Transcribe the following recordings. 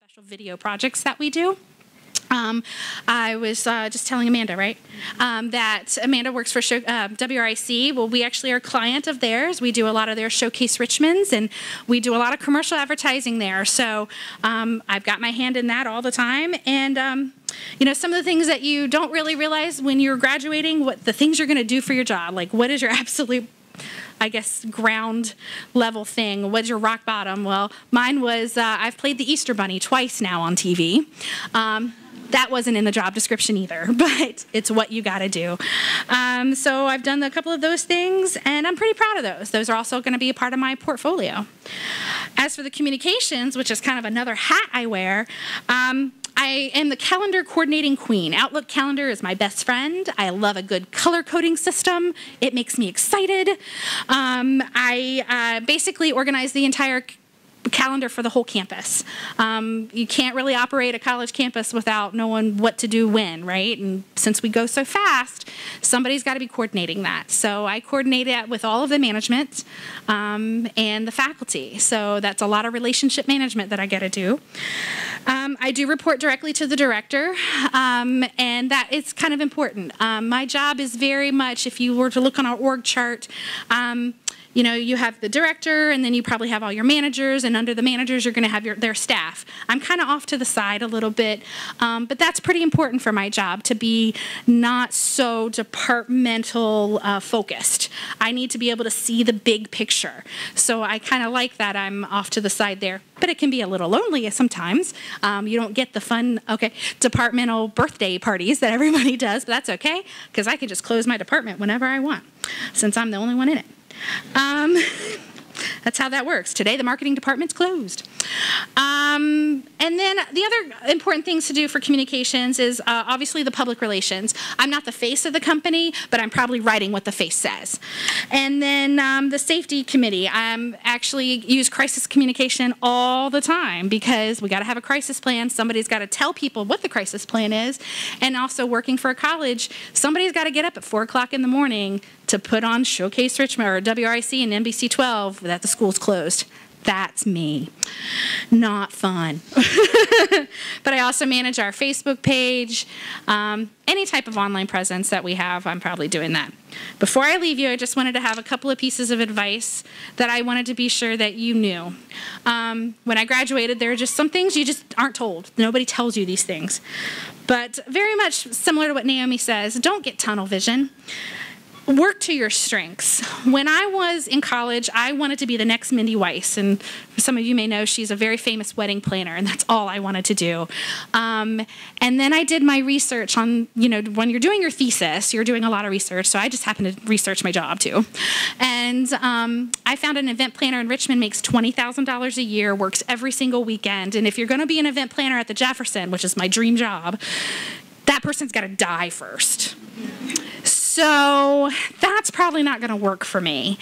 special video projects that we do. I was just telling Amanda, right, that Amanda works for WRIC. Well, we actually are a client of theirs. We do a lot of their Showcase Richmonds, and we do a lot of commercial advertising there. So I've got my hand in that all the time. And you know, some of the things that you don't really realize when you're graduating, what the things you're going to do for your job, like what is your absolute, I guess, ground level thing? What's your rock bottom? Well, mine was I've played the Easter Bunny twice now on TV. That wasn't in the job description either, but it's what you got to do. So I've done a couple of those things, and I'm pretty proud of those. Those are also going to be a part of my portfolio. As for the communications, which is kind of another hat I wear, I am the calendar coordinating queen. Outlook calendar is my best friend. I love a good color coding system. It makes me excited. I basically organize the entire calendar for the whole campus. You can't really operate a college campus without knowing what to do when, right? And since we go so fast, somebody's got to be coordinating that. So I coordinate it with all of the management and the faculty. So that's a lot of relationship management that I get to do. I do report directly to the director, and that is kind of important. My job is very much, if you were to look on our org chart, you know, you have the director, and then you probably have all your managers, and under the managers, you're going to have their staff. I'm kind of off to the side a little bit, but that's pretty important for my job, to be not so departmental focused. I need to be able to see the big picture. So I kind of like that I'm off to the side there, but it can be a little lonely sometimes. You don't get the fun, departmental birthday parties that everybody does, but that's okay, because I can just close my department whenever I want, since I'm the only one in it. That's how that works. Today, the marketing department's closed. And then the other important things to do for communications is obviously the public relations. I'm not the face of the company, but I'm probably writing what the face says. And then the safety committee. I actually use crisis communication all the time, because we got to have a crisis plan. Somebody's got to tell people what the crisis plan is. And also, working for a college, somebody's got to get up at 4 o'clock in the morning to put on Showcase Richmond or WRIC and NBC 12 that the school's closed. That's me. Not fun. But I also manage our Facebook page. Any type of online presence that we have, I'm probably doing that. Before I leave you, I just wanted to have a couple of pieces of advice that I wanted to be sure that you knew. When I graduated, there are just some things you just aren't told. Nobody tells you these things. But very much similar to what Naomi says, don't get tunnel vision. Work to your strengths. When I was in college, I wanted to be the next Mindy Weiss, and some of you may know she's a very famous wedding planner, and that's all I wanted to do. And then I did my research on, you know, when you're doing your thesis, you're doing a lot of research, so I just happened to research my job too. And I found an event planner in Richmond makes $20,000 a year, works every single weekend, and if you're going to be an event planner at the Jefferson, which is my dream job, that person's got to die first. So that's probably not going to work for me.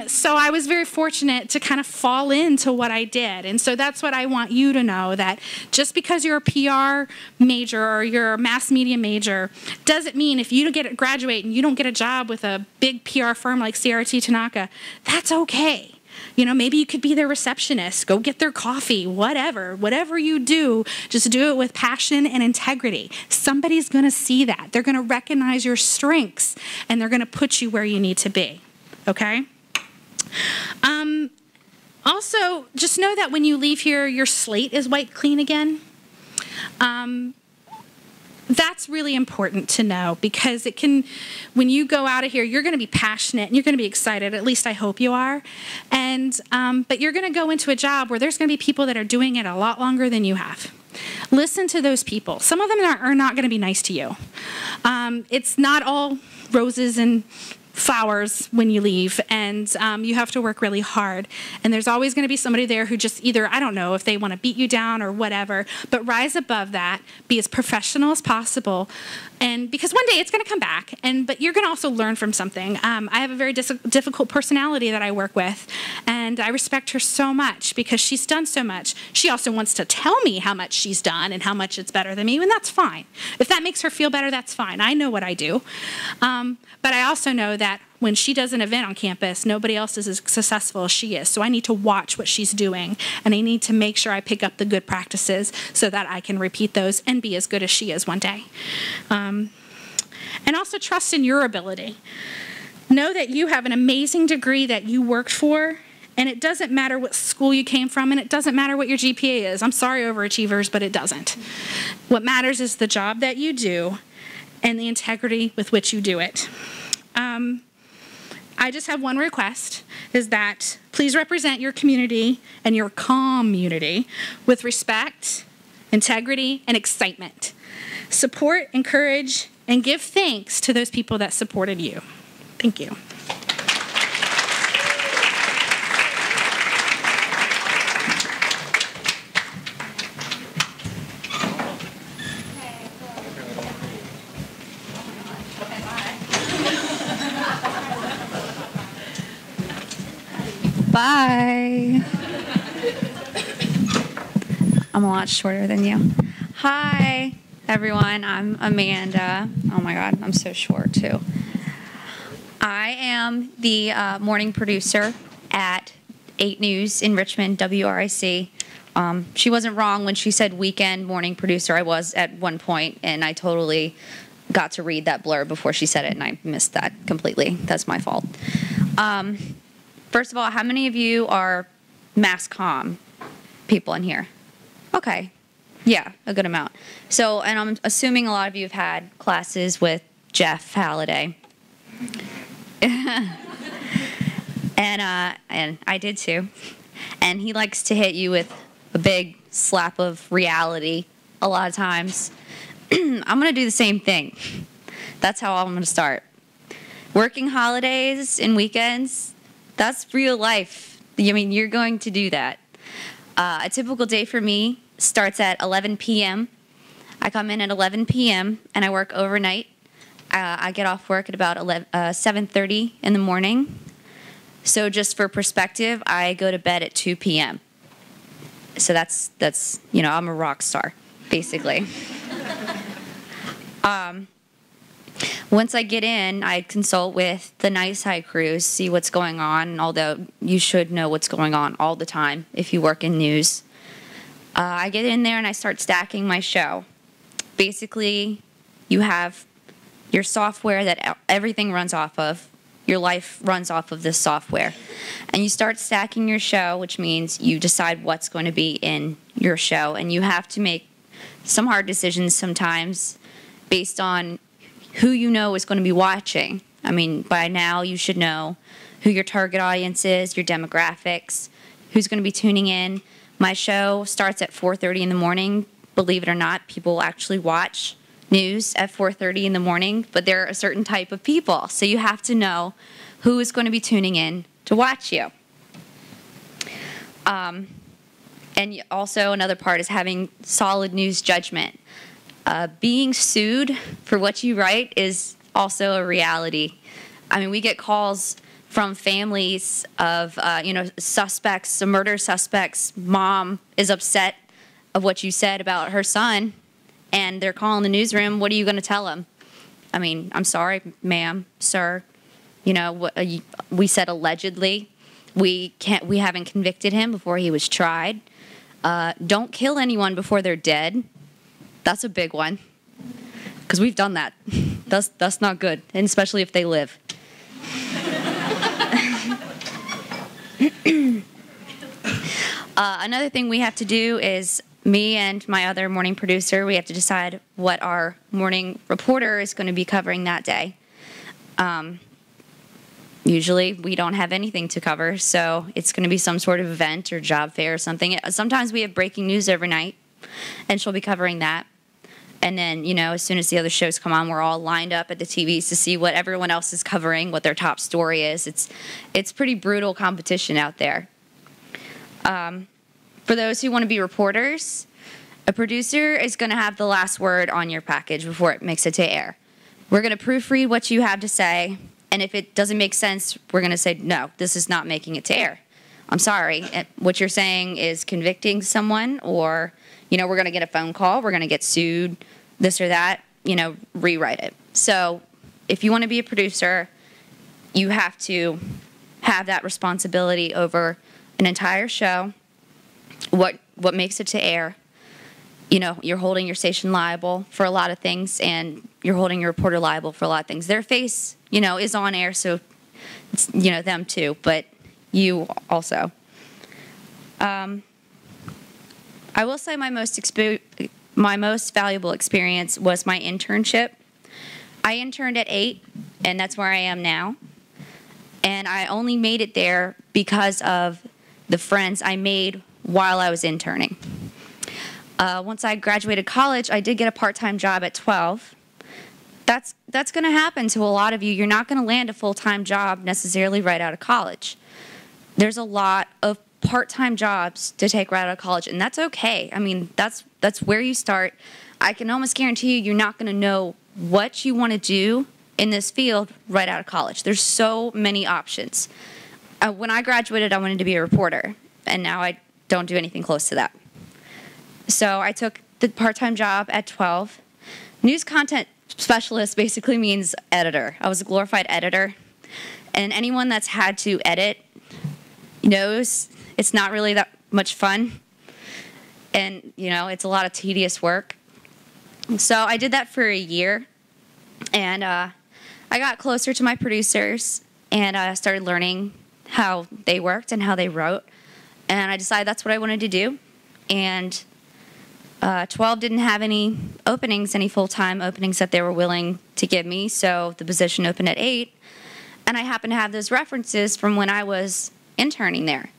So I was very fortunate to kind of fall into what I did. And so that's what I want you to know, that just because you're a PR major or you're a mass media major doesn't mean if you don't graduate and you don't get a job with a big PR firm like CRT Tanaka, that's okay. You know, maybe you could be their receptionist, go get their coffee, whatever. Whatever you do, just do it with passion and integrity. Somebody's going to see that. They're going to recognize your strengths, and they're going to put you where you need to be, okay? Also, just know that when you leave here, your slate is wiped clean again. That's really important to know, because it can, when you go out of here, you're going to be passionate and you're going to be excited. At least I hope you are. And but you're going to go into a job where there's going to be people that are doing it a lot longer than you have. Listen to those people. Some of them are not going to be nice to you. It's not all roses and flowers when you leave, and you have to work really hard. And there's always going to be somebody there who just either, I don't know, if they want to beat you down or whatever, but rise above that, be as professional as possible, and because one day it's going to come back, but you're going to also learn from something. I have a very difficult personality that I work with, and I respect her so much because she's done so much. She also wants to tell me how much she's done and how much it's better than me, and that's fine. If that makes her feel better, that's fine. I know what I do. But I also know that that when she does an event on campus, nobody else is as successful as she is. So I need to watch what she's doing, and I need to make sure I pick up the good practices so that I can repeat those and be as good as she is one day. And also trust in your ability. Know that you have an amazing degree that you worked for, and it doesn't matter what school you came from, and it doesn't matter what your GPA is. I'm sorry, overachievers, but it doesn't. What matters is the job that you do and the integrity with which you do it. I just have one request, is that please represent your community and your community with respect, integrity, and excitement. Support, encourage, and give thanks to those people that supported you. Thank you. Bye. I'm a lot shorter than you. Hi, everyone. I'm Amanda. Oh my God, I'm so short too. I am the morning producer at 8 News in Richmond, WRIC. She wasn't wrong when she said weekend morning producer. I was at one point, and I totally got to read that blurb before she said it, and I missed that completely. That's my fault. First of all, how many of you are mass comm people in here? Okay. Yeah, a good amount. So, and I'm assuming a lot of you have had classes with Jeff Halliday. and I did too. And he likes to hit you with a big slap of reality a lot of times. I'm going to do the same thing. That's how I'm going to start. Working holidays and weekends, that's real life. I mean, you're going to do that. A typical day for me starts at 11 p.m. I come in at 11 p.m. and I work overnight. I get off work at about 7:30 in the morning. So just for perspective, I go to bed at 2 p.m. So that's I'm a rock star, basically. Once I get in, I consult with the night side crews, see what's going on, although you should know what's going on all the time if you work in news. I get in there and I start stacking my show. Basically, you have your software that everything runs off of. Your life runs off of this software. And you start stacking your show, which means you decide what's going to be in your show. And you have to make some hard decisions sometimes based on who you know is going to be watching. I mean, by now you should know who your target audience is, your demographics, who's going to be tuning in. My show starts at 4:30 in the morning. Believe it or not, people actually watch news at 4:30 in the morning, but they're a certain type of people. So you have to know who is going to be tuning in to watch you. And also another part is having solid news judgment. Being sued for what you write is also a reality. I mean, we get calls from families of, suspects, murder suspects. Mom is upset of what you said about her son, and they're calling the newsroom. What are you going to tell them? I mean, I'm sorry, ma'am, sir. We said allegedly. We haven't convicted him before he was tried. Don't kill anyone before they're dead. That's a big one, because we've done that. That's not good, and especially if they live. Another thing we have to do is, me and my other morning producer, we have to decide what our morning reporter is going to be covering that day. Usually we don't have anything to cover, so it's going to be some sort of event or job fair or something. Sometimes we have breaking news overnight, and she'll be covering that. And then, as soon as the other shows come on, we're all lined up at the TVs to see what everyone else is covering, what their top story is. It's pretty brutal competition out there. For those who want to be reporters, a producer is going to have the last word on your package before it makes it to air. We're going to proofread what you have to say, and if it doesn't make sense, we're going to say, no, this is not making it to air. I'm sorry. What you're saying is convicting someone, or, we're going to get a phone call, we're going to get sued, this or that, rewrite it. So if you want to be a producer, you have to have that responsibility over an entire show, what makes it to air. You know, you're holding your station liable for a lot of things, and you're holding your reporter liable for a lot of things. Their face, you know, is on air, so it's, you know, them too, but you also. I will say my most valuable experience was my internship. I interned at 8, and that's where I am now. And I only made it there because of the friends I made while I was interning. Once I graduated college, I did get a part-time job at 12. That's going to happen to a lot of you. You're not going to land a full-time job necessarily right out of college. There's a lot of part-time jobs to take right out of college, and that's okay. I mean, that's where you start. I can almost guarantee you, you're not going to know what you want to do in this field right out of college. There's so many options. When I graduated, I wanted to be a reporter, and now I don't do anything close to that. So I took the part-time job at 12. News content specialist basically means editor. I was a glorified editor, and anyone that's had to edit knows it's not really that much fun, and you know, it's a lot of tedious work. So I did that for a year, and I got closer to my producers, and I started learning how they worked and how they wrote, and I decided that's what I wanted to do. And 12 didn't have any openings, any full-time openings that they were willing to give me, so the position opened at 8, and I happened to have those references from when I was interning there.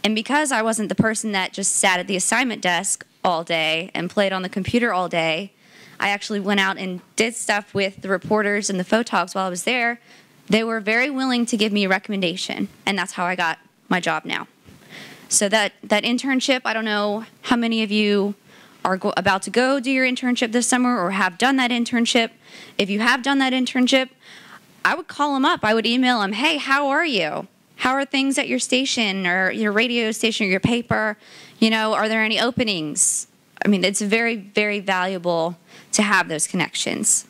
And because I wasn't the person that just sat at the assignment desk all day and played on the computer all day, I actually went out and did stuff with the reporters and the photogs while I was there. They were very willing to give me a recommendation, and that's how I got my job now. So that internship, I don't know how many of you are about to go do your internship this summer or have done that internship. If you have done that internship, I would call them up. I would email them, hey, how are you? How are things at your station or your radio station or your paper? You know, are there any openings? I mean, it's very, very valuable to have those connections.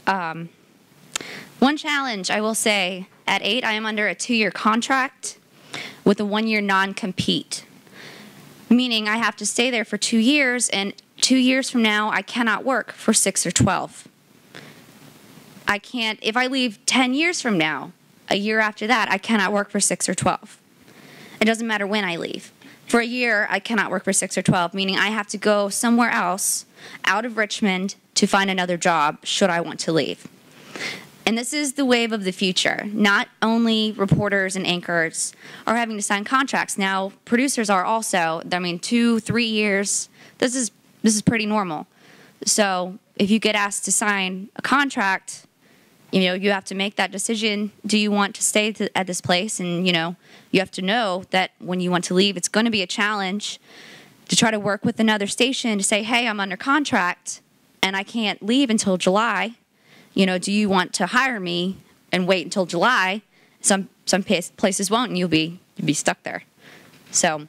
One challenge, I will say, at 8, I am under a 2-year contract with a 1-year non-compete, meaning I have to stay there for 2 years, and 2 years from now, I cannot work for 6 or 12. I can't, if I leave 10 years from now, a year after that, I cannot work for 6 or 12. It doesn't matter when I leave. For a year, I cannot work for 6 or 12, meaning I have to go somewhere else out of Richmond to find another job should I want to leave. And this is the wave of the future. Not only reporters and anchors are having to sign contracts. Now, producers are also. I mean, 2-3 years, this is pretty normal. So if you get asked to sign a contract, you know, you have to make that decision. Do you want to stay at this place? And, you know, you have to know that when you want to leave, it's going to be a challenge to try to work with another station to say, hey, I'm under contract and I can't leave until July. You know, do you want to hire me and wait until July? Some places won't, and you'll be stuck there. So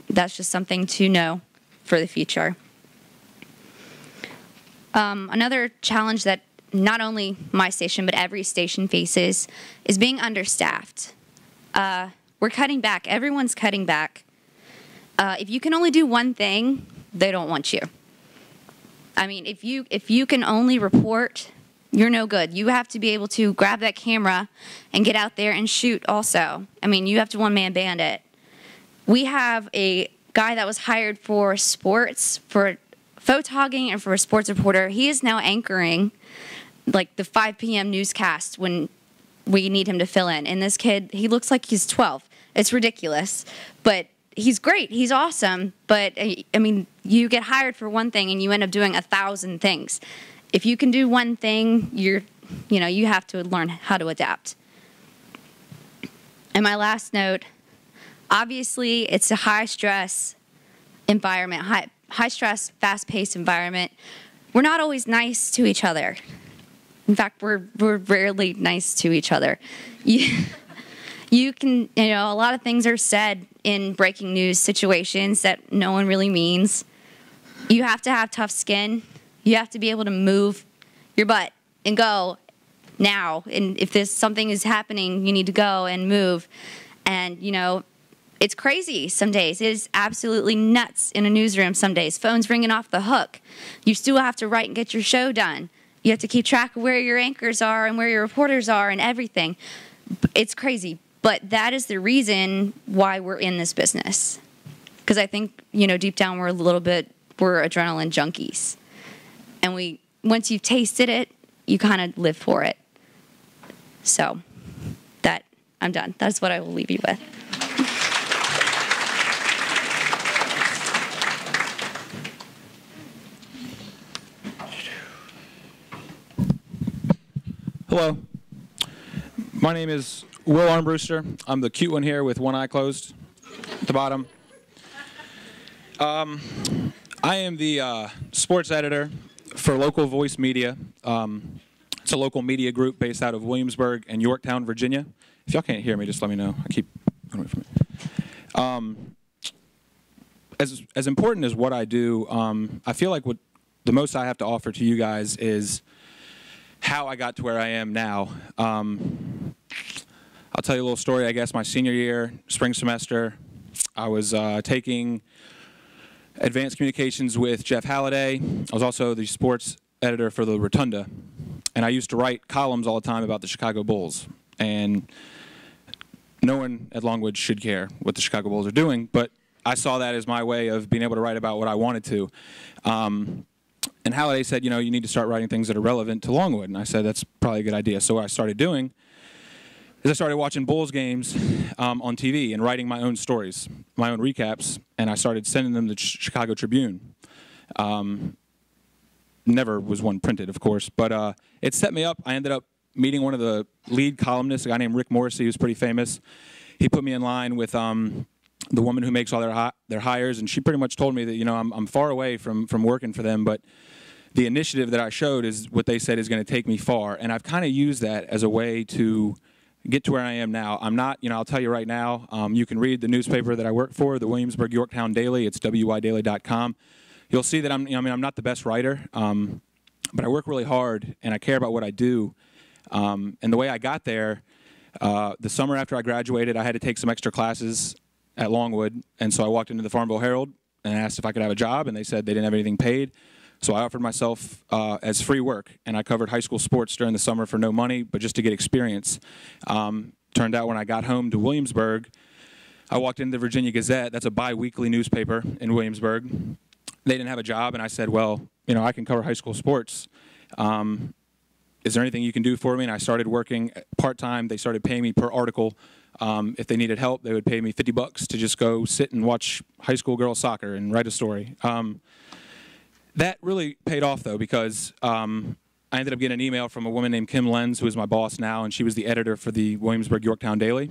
that's just something to know for the future. Another challenge that not only my station but every station faces is being understaffed. We're cutting back. Everyone's cutting back. If you can only do one thing, they don't want you. I mean, if you can only report, you're no good. You have to be able to grab that camera and get out there and shoot also. I mean, you have to one-man band it. We have a guy that was hired for sports, for photogging, and for a sports reporter. He is now anchoring like the 5 p.m. newscast when we need him to fill in. And this kid, he looks like he's 12. It's ridiculous. But he's great. He's awesome. But, I mean, you get hired for one thing and you end up doing 1,000 things. If you can do one thing, you have to learn how to adapt. And my last note, obviously, it's a high-stress environment, high-stress, fast-paced environment. We're not always nice to each other. In fact, we're rarely nice to each other. You can, a lot of things are said in breaking news situations that no one really means. You have to have tough skin. You have to be able to move your butt and go now. And if something is happening, you need to go and move. And, you know, it's crazy some days. It is absolutely nuts in a newsroom some days. Phones ringing off the hook. You still have to write and get your show done. You have to keep track of where your anchors are and where your reporters are and everything. It's crazy. But that is the reason why we're in this business. Because I think, you know, deep down we're adrenaline junkies. And once you've tasted it, you kind of live for it. So I'm done. That's what I will leave you with. Hello. My name is Will Armbruster. I'm the cute one here with one eye closed at the bottom. I am the sports editor for Local Voice Media. It's a local media group based out of Williamsburg and Yorktown, Virginia. If y'all can't hear me, just let me know. I keep going away from it. As important as what I do, I feel like what the most I have to offer to you guys is how I got to where I am now. I'll tell you a little story. I guess my senior year, spring semester, I was taking advanced communications with Jeff Halliday. I was also the sports editor for the Rotunda, and I used to write columns all the time about the Chicago Bulls. And no one at Longwood should care what the Chicago Bulls are doing, but I saw that as my way of being able to write about what I wanted to. And Halliday said, you know, you need to start writing things that are relevant to Longwood. And I said, that's probably a good idea. So what I started doing is I started watching Bulls games on TV and writing my own stories, my own recaps, and I started sending them to the Chicago Tribune. Never was one printed, of course, but it set me up. I ended up meeting one of the lead columnists, a guy named Rick Morrissey, who's pretty famous. He put me in line with the woman who makes all their hires, and she pretty much told me that, you know, I'm far away from working for them, but the initiative that I showed is what they said is going to take me far, and I've kind of used that as a way to get to where I am now. I'm not, you know, I'll tell you right now, you can read the newspaper that I work for, the Williamsburg Yorktown Daily. It's wydaily.com. You'll see that I'm not the best writer, but I work really hard, and I care about what I do. And the way I got there, the summer after I graduated, I had to take some extra classes at Longwood, and so I walked into the Farmville Herald and asked if I could have a job, and they said they didn't have anything paid. So I offered myself as free work, and I covered high school sports during the summer for no money, but just to get experience. Turned out when I got home to Williamsburg, I walked into the Virginia Gazette. That's a bi-weekly newspaper in Williamsburg. They didn't have a job, and I said, well, you know, I can cover high school sports. Is there anything you can do for me? And I started working part-time. They started paying me per article. If they needed help, they would pay me $50 to just go sit and watch high school girls soccer and write a story. That really paid off, though, because I ended up getting an email from a woman named Kim Lenz, who is my boss now, and she was the editor for the Williamsburg Yorktown Daily.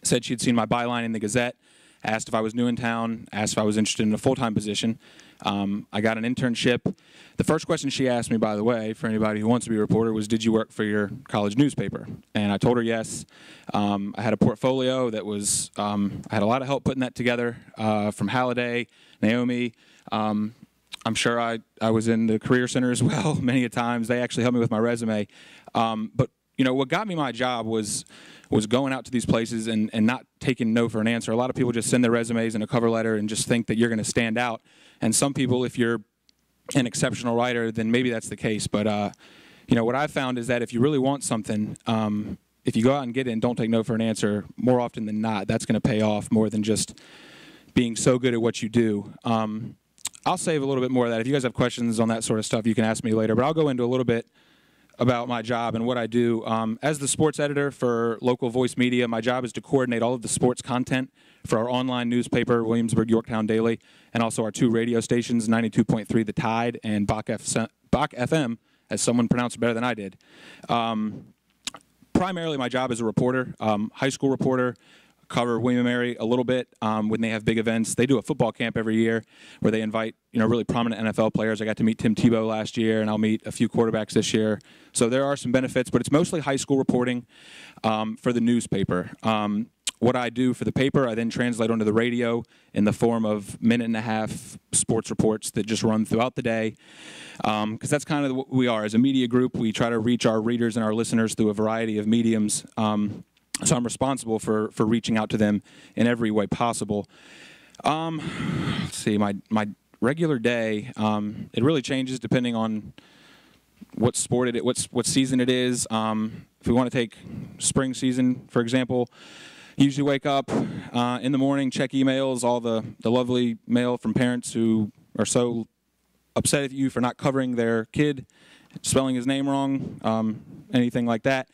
Said she'd seen my byline in the Gazette, asked if I was new in town, asked if I was interested in a full-time position. I got an internship. The first question she asked me, by the way, for anybody who wants to be a reporter, was, did you work for your college newspaper? And I told her yes. I had a portfolio that was, I had a lot of help putting that together from Halliday, Naomi. I'm sure I was in the Career Center as well many a times. They actually helped me with my resume. But, you know, what got me my job was going out to these places and not taking no for an answer. A lot of people just send their resumes and a cover letter and just think that you're going to stand out. And some people, if you're an exceptional writer, then maybe that's the case. But, you know, what I've found is that if you really want something, if you go out and get it and don't take no for an answer, more often than not, that's going to pay off more than just being so good at what you do. I'll save a little bit more of that. If you guys have questions on that sort of stuff, you can ask me later. But I'll go into a little bit about my job and what I do. As the sports editor for Local Voice Media, my job is to coordinate all of the sports content for our online newspaper, Williamsburg Yorktown Daily, and also our two radio stations, 92.3 The Tide and Bach FM, as someone pronounced it better than I did. Primarily, my job is a reporter, high school reporter. Cover William & Mary a little bit when they have big events. They do a football camp every year where they invite, you know, really prominent NFL players. I got to meet Tim Tebow last year, and I'll meet a few quarterbacks this year. So there are some benefits, but it's mostly high school reporting for the newspaper. what I do for the paper, I then translate onto the radio in the form of minute-and-a-half sports reports that just run throughout the day. Because that's kind of what we are. As a media group, we try to reach our readers and our listeners through a variety of mediums. So I'm responsible for reaching out to them in every way possible. Let's see, my regular day, it really changes depending on what sport what season it is. If we want to take spring season, for example, usually wake up in the morning, check emails, all the lovely mail from parents who are so upset at you for not covering their kid, spelling his name wrong, anything like that.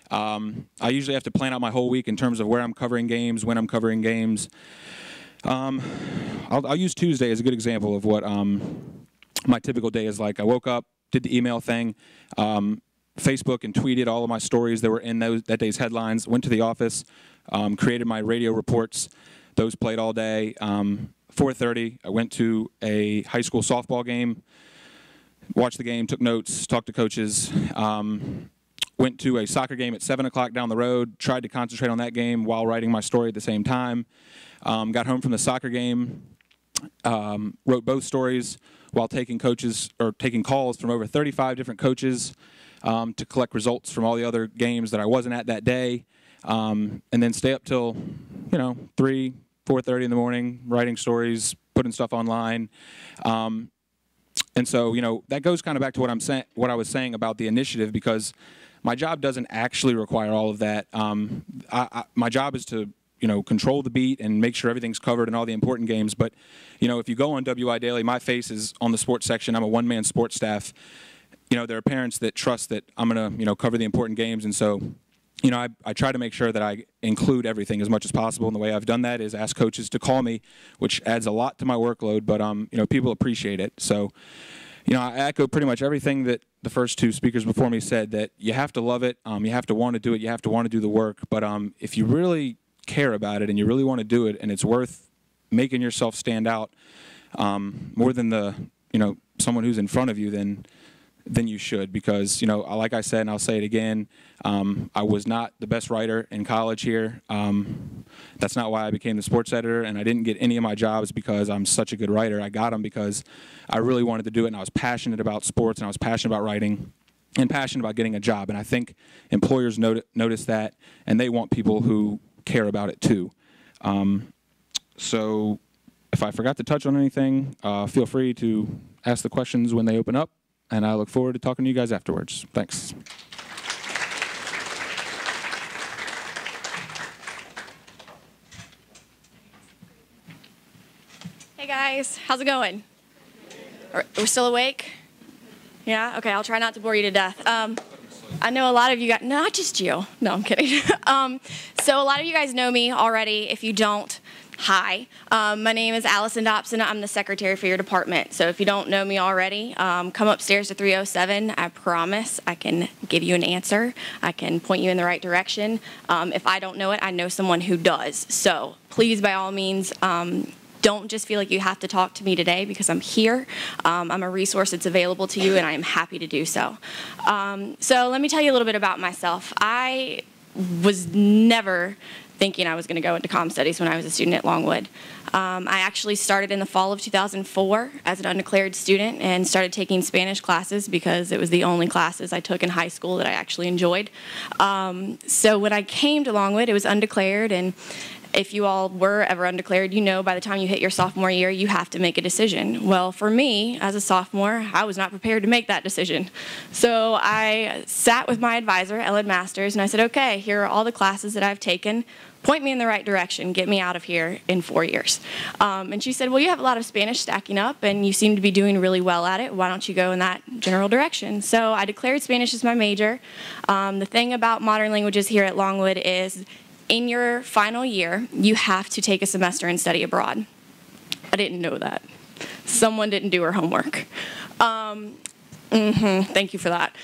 I usually have to plan out my whole week in terms of where I'm covering games, when I'm covering games. I'll use Tuesday as a good example of what my typical day is like. I woke up, did the email thing, Facebook and tweeted all of my stories that were in that day's headlines, went to the office, created my radio reports. Those played all day. 4:30, I went to a high school softball game, watched the game, took notes, talked to coaches. Went to a soccer game at 7 o'clock down the road, tried to concentrate on that game while writing my story at the same time. Got home from the soccer game, wrote both stories while taking calls from over 35 different coaches to collect results from all the other games that I wasn't at that day, and then stay up till 3, 4:30 in the morning, writing stories, putting stuff online. And so, that goes kind of back to what I was saying about the initiative, because my job doesn't actually require all of that. My job is to, control the beat and make sure everything's covered in all the important games. But, if you go on WI Daily, my face is on the sports section. I'm a one-man sports staff. There are parents that trust that I'm going to, cover the important games. And so, I try to make sure that I include everything as much as possible. And the way I've done that is ask coaches to call me, which adds a lot to my workload. But, people appreciate it. So, I echo pretty much everything that the first two speakers before me said, that you have to love it, you have to want to do it, you have to want to do the work. But if you really care about it and you really want to do it, and it's worth making yourself stand out more than someone who's in front of you, then you should. Because, like I said, and I'll say it again, I was not the best writer in college here. That's not why I became the sports editor, and I didn't get any of my jobs because I'm such a good writer. I got them because I really wanted to do it, and I was passionate about sports, and I was passionate about writing, and passionate about getting a job. And I think employers notice that, and they want people who care about it too. So if I forgot to touch on anything, feel free to ask the questions when they open up, and I look forward to talking to you guys afterwards. Thanks. Hey guys, how's it going? We're still awake? Yeah? Okay, I'll try not to bore you to death. I know a lot of you guys, not just you. No, I'm kidding. So a lot of you guys know me already. If you don't, hi. My name is Allison Dobson. I'm the secretary for your department. So if you don't know me already, come upstairs to 307. I promise I can give you an answer. I can point you in the right direction. If I don't know it, I know someone who does. So please, by all means, don't just feel like you have to talk to me today, because I'm here. I'm a resource that's available to you, and I am happy to do so. So let me tell you a little bit about myself. I was never thinking I was going to go into comm studies when I was a student at Longwood. I actually started in the fall of 2004 as an undeclared student and started taking Spanish classes because it was the only classes I took in high school that I actually enjoyed. So when I came to Longwood, it was undeclared, and if you all were ever undeclared, by the time you hit your sophomore year, you have to make a decision. Well, for me, as a sophomore, I was not prepared to make that decision. So I sat with my advisor, Ellen Masters, and I said, okay, here are all the classes that I've taken. Point me in the right direction. Get me out of here in 4 years. And she said, well, you have a lot of Spanish stacking up, and you seem to be doing really well at it. Why don't you go in that general direction? So I declared Spanish as my major. The thing about modern languages here at Longwood is in your final year, you have to take a semester and study abroad. I didn't know that. Someone didn't do her homework. Thank you for that.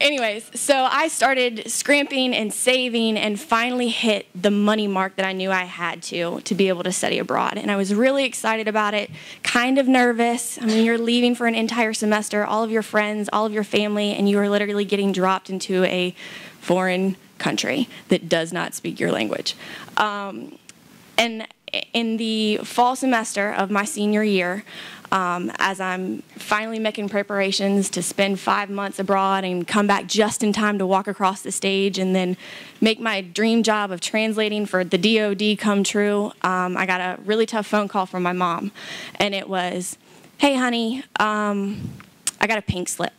Anyways, so I started scrimping and saving and finally hit the money mark that I knew I had to be able to study abroad. And I was really excited about it, kind of nervous. I mean, you're leaving for an entire semester, all of your friends, all of your family, and you are literally getting dropped into a foreign country that does not speak your language. And in the fall semester of my senior year, as I'm finally making preparations to spend 5 months abroad and come back just in time to walk across the stage and then make my dream job of translating for the DOD come true, I got a really tough phone call from my mom. And it was, "Hey, honey, I got a pink slip."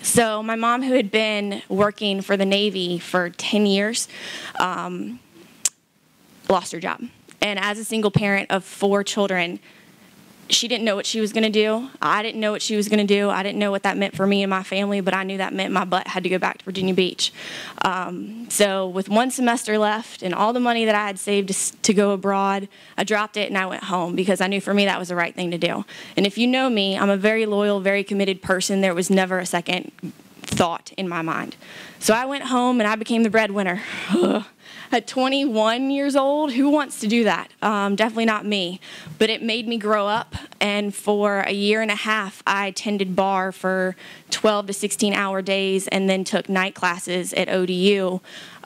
So my mom, who had been working for the Navy for 10 years, lost her job. And as a single parent of 4 children, she didn't know what she was going to do. I didn't know what she was going to do. I didn't know what that meant for me and my family, but I knew that meant my butt had to go back to Virginia Beach. So with 1 semester left and all the money that I had saved to go abroad, I dropped it and I went home because I knew for me that was the right thing to do. And if you know me, I'm a very loyal, very committed person. There was never a second thought in my mind. So I went home and I became the breadwinner. At 21 years old, who wants to do that? Definitely not me. But it made me grow up, and for a year and a half, I attended bar for 12 to 16-hour days and then took night classes at ODU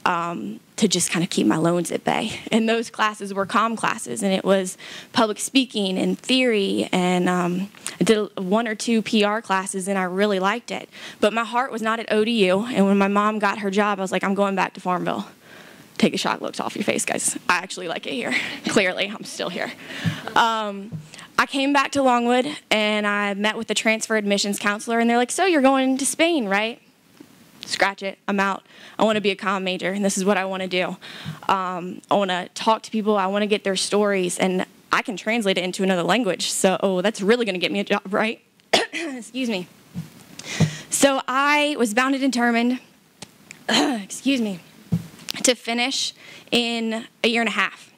to just kind of keep my loans at bay. And those classes were comm classes, and it was public speaking and theory, and I did 1 or 2 PR classes, and I really liked it. But my heart was not at ODU, and when my mom got her job, I was like, I'm going back to Farmville. Take the shock looks off your face, guys. I actually like it here. Clearly, I'm still here. I came back to Longwood, and I met with the transfer admissions counselor, and they're like, "So you're going to Spain, right?" Scratch it. I'm out. I want to be a comm major, and this is what I want to do. I want to talk to people. I want to get their stories, and I can translate it into another language. So, that's really going to get me a job, right? Excuse me. So I was bound and determined, excuse me, to finish in a year and a half.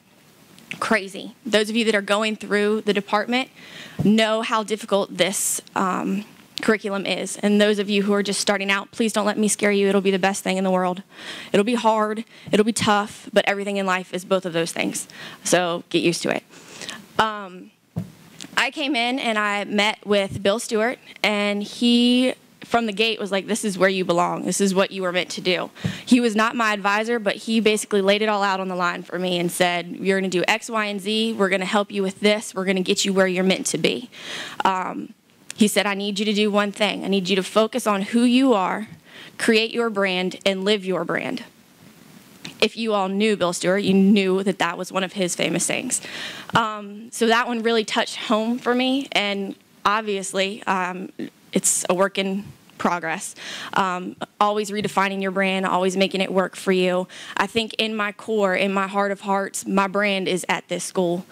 Crazy. Those of you that are going through the department know how difficult this curriculum is. And those of you who are just starting out, please don't let me scare you. It'll be the best thing in the world. It'll be hard. It'll be tough. But everything in life is both of those things. So get used to it. I came in and I met with Bill Stewart, and he from the gate was like, "This is where you belong. This is what you were meant to do." He was not my advisor, but he basically laid it all out on the line for me and said, "You're going to do X, Y, and Z. We're going to help you with this. We're going to get you where you're meant to be." He said, "I need you to do one thing. I need you to focus on who you are, create your brand, and live your brand." If you all knew Bill Stewart, you knew that that was one of his famous sayings. So that one really touched home for me, and obviously it's a work in progress. Always redefining your brand, always making it work for you. I think in my core, in my heart of hearts, my brand is at this school.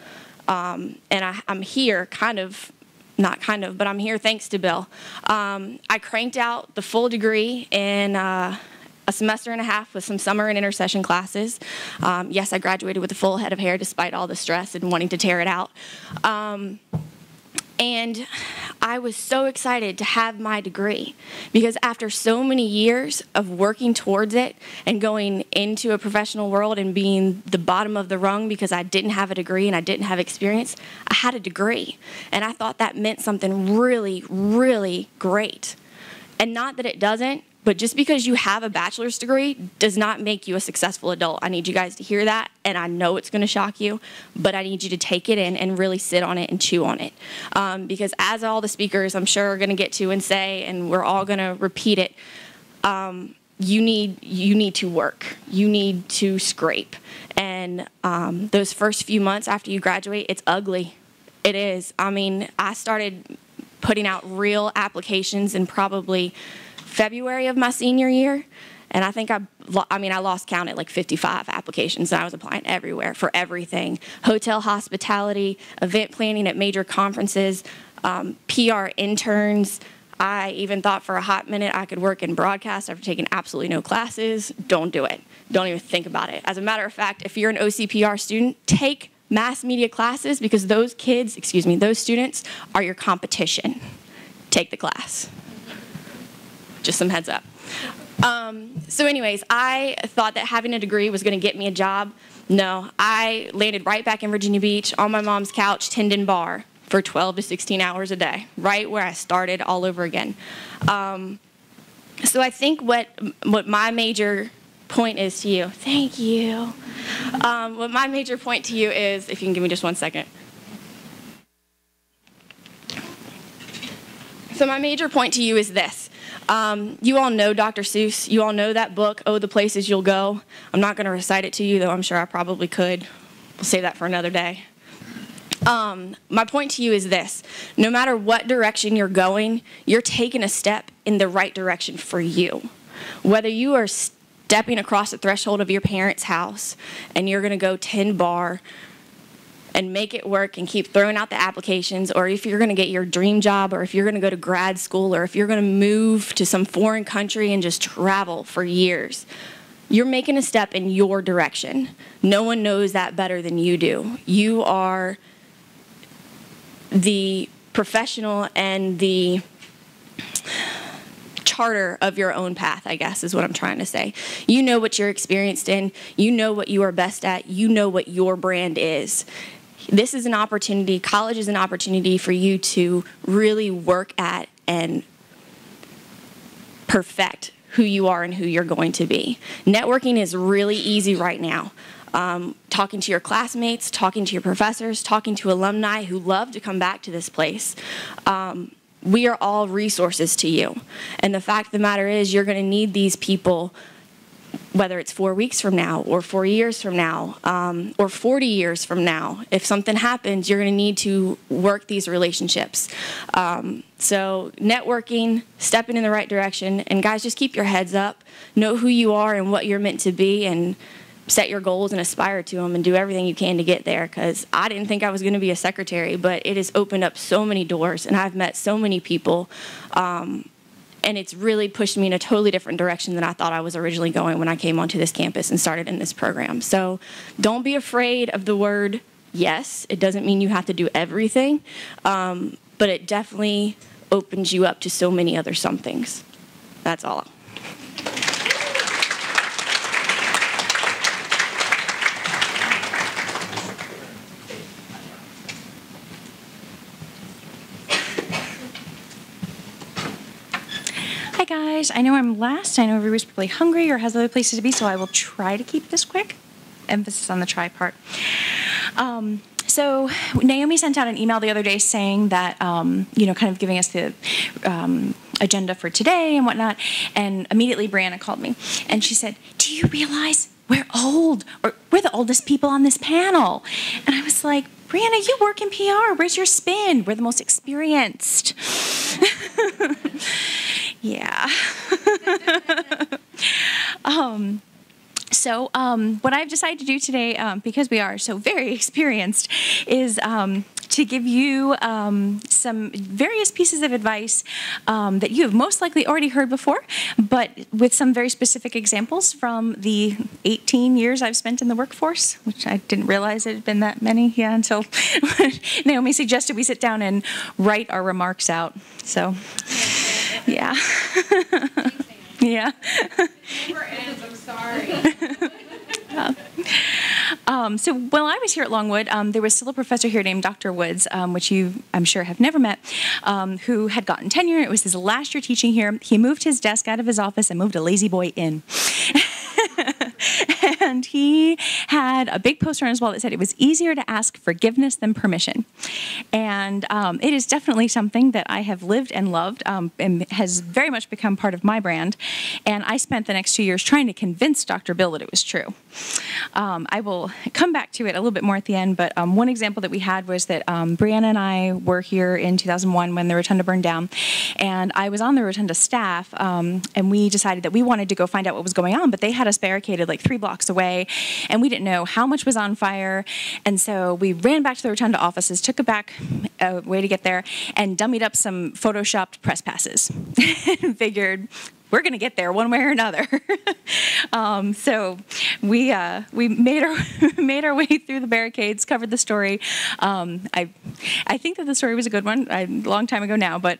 And I'm here but I'm here thanks to Bill. I cranked out the full degree in a semester and a half with some summer and intercession classes. Yes, I graduated with a full head of hair despite all the stress and wanting to tear it out. And I was so excited to have my degree because after so many years of working towards it and going into a professional world and being the bottom of the rung because I didn't have a degree and I didn't have experience, I had a degree. And I thought that meant something really, really great. And not that it doesn't, but just because you have a bachelor's degree does not make you a successful adult. I need you guys to hear that, and I know it's going to shock you, but I need you to take it in and really sit on it and chew on it. Because as all the speakers, I'm sure, are going to get to and say, and we're all going to repeat it, you need to work. You need to scrape. And those first few months after you graduate, it's ugly. It is. I mean, I started putting out real applications in probably February of my senior year, and I think I lost count at like 55 applications, and I was applying everywhere for everything: hotel hospitality, event planning at major conferences, PR interns. I even thought for a hot minute I could work in broadcast after taking absolutely no classes. Don't do it. Don't even think about it. As a matter of fact, if you're an OCPR student, take mass media classes because those students are your competition. Take the class. Just some heads up. So anyways, I thought that having a degree was going to get me a job. No, I landed right back in Virginia Beach on my mom's couch, tending bar for 12 to 16 hours a day, right where I started all over again. So I think what my major point is to you. Thank you. What my major point to you is, if you can give me just 1 second. So my major point to you is this. You all know Dr. Seuss. You all know that book, Oh, the Places You'll Go. I'm not going to recite it to you, though I'm sure I probably could. We'll save that for another day. My point to you is this. No matter what direction you're going, you're taking a step in the right direction for you. Whether you are stepping across the threshold of your parents' house and you're going to go 10 bar and make it work and keep throwing out the applications, or if you're going to get your dream job, or if you're going to go to grad school, or if you're going to move to some foreign country and just travel for years, you're making a step in your direction. No one knows that better than you do. You are the professional and the charter of your own path, I guess, is what I'm trying to say. You know what you're experienced in. You know what you are best at. You know what your brand is. This is an opportunity, college is an opportunity for you to really work at and perfect who you are and who you're going to be. Networking is really easy right now. Talking to your classmates, talking to your professors, talking to alumni who love to come back to this place. We are all resources to you. And the fact of the matter is you're going to need these people, whether it's 4 weeks from now or 4 years from now or 40 years from now. If something happens, you're going to need to work these relationships. So networking, stepping in the right direction, and guys, just keep your heads up. Know who you are and what you're meant to be, and set your goals and aspire to them and do everything you can to get there, because I didn't think I was going to be a secretary, but it has opened up so many doors, and I've met so many people, and it's really pushed me in a totally different direction than I thought I was originally going when I came onto this campus and started in this program. So don't be afraid of the word yes. It doesn't mean you have to do everything, but it definitely opens you up to so many other somethings. That's all. Hi guys, I know I'm last. I know everybody's probably hungry or has other places to be, so I will try to keep this quick. Emphasis on the try part. So Naomi sent out an email the other day saying that, kind of giving us the agenda for today and whatnot, and immediately Brianna called me, and she said, do you realize we're old, or we're the oldest people on this panel? And I was like, Brianna, you work in PR. Where's your spin? We're the most experienced. Yeah. So what I've decided to do today, because we are so very experienced, is to give you some various pieces of advice that you have most likely already heard before, but with some very specific examples from the 18 years I've spent in the workforce, which I didn't realize it had been that many, until Naomi suggested we sit down and write our remarks out. So, yeah. Yeah. I'm sorry. So while I was here at Longwood, there was still a professor here named Dr. Woods, which you, I'm sure, have never met, who had gotten tenure. It was his last year teaching here. He moved his desk out of his office and moved a lazy boy in. And he had a big poster on his wall that said it was easier to ask forgiveness than permission. And it is definitely something that I have lived and loved, and has very much become part of my brand. And I spent the next 2 years trying to convince Dr. Bill that it was true. I will come back to it a little bit more at the end, but one example that we had was that Brianna and I were here in 2001 when the rotunda burned down, and I was on the rotunda staff, and we decided that we wanted to go find out what was going on, but they had us barricaded like 3 blocks away, and we didn't know how much was on fire, and so we ran back to the rotunda offices, took a back way to get there, and dummied up some photoshopped press passes, and figured, we're going to get there one way or another. So we made our way through the barricades, covered the story. I think that the story was a good one, a long time ago now, but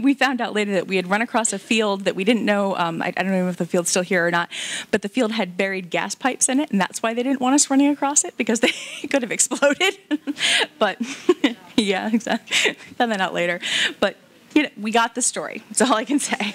we found out later that we had run across a field that we didn't know, I don't know if the field's still here or not, but the field had buried gas pipes in it, and that's why they didn't want us running across it, because they could have exploded. But yeah, exactly. Found that out later. But we got the story. That's all I can say.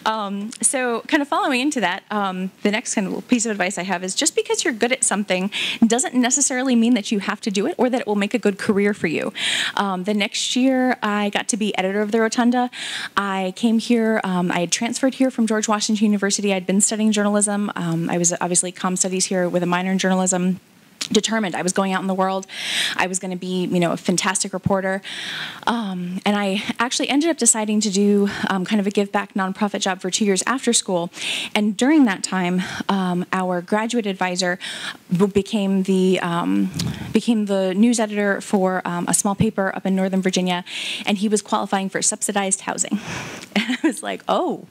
So kind of following into that, the next kind of piece of advice I have is just because you're good at something doesn't necessarily mean that you have to do it or that it will make a good career for you. The next year, I got to be editor of the Rotunda. I came here, I had transferred here from George Washington University. I'd been studying journalism. I was obviously comm studies here with a minor in journalism. Determined I was going out in the world. I was going to be, a fantastic reporter. And I actually ended up deciding to do kind of a give back nonprofit job for 2 years after school. And during that time, our graduate advisor became the news editor for a small paper up in Northern Virginia, and he was qualifying for subsidized housing. And I was like, oh.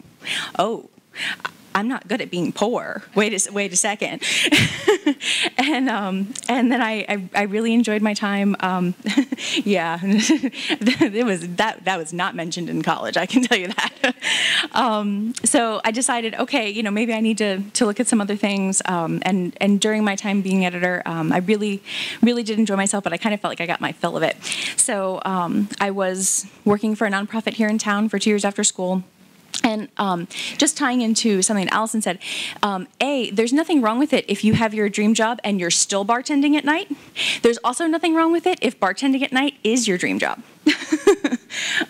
I'm not good at being poor. Wait a second. and then I really enjoyed my time. Yeah, that was not mentioned in college. I can tell you that. So I decided, okay, maybe I need to look at some other things. And during my time being editor, I really did enjoy myself, but I kind of felt like I got my fill of it. So I was working for a nonprofit here in town for 2 years after school. And just tying into something that Allison said, there's nothing wrong with it if you have your dream job and you're still bartending at night. There's also nothing wrong with it if bartending at night is your dream job.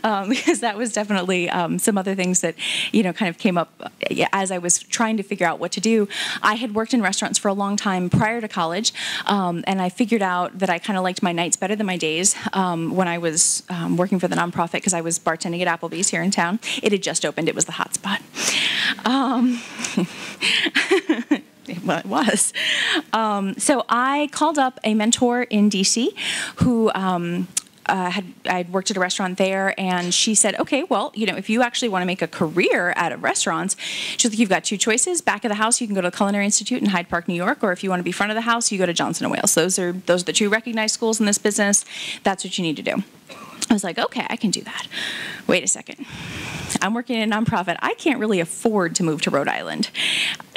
Because that was definitely some other things that, kind of came up as I was trying to figure out what to do. I had worked in restaurants for a long time prior to college, and I figured out that I kind of liked my nights better than my days when I was working for the nonprofit because I was bartending at Applebee's here in town. It had just opened. It was the hot spot. Well, it was. So I called up a mentor in D.C. who I'd worked at a restaurant there, and she said, okay, well, if you actually want to make a career out of restaurants, she's like, you've got two choices. Back of the house, you can go to the Culinary Institute in Hyde Park, New York, or if you want to be front of the house, you go to Johnson & Wales. Those are the two recognized schools in this business. That's what you need to do. I was like, okay, I can do that. Wait a second. I'm working in a nonprofit. I can't really afford to move to Rhode Island.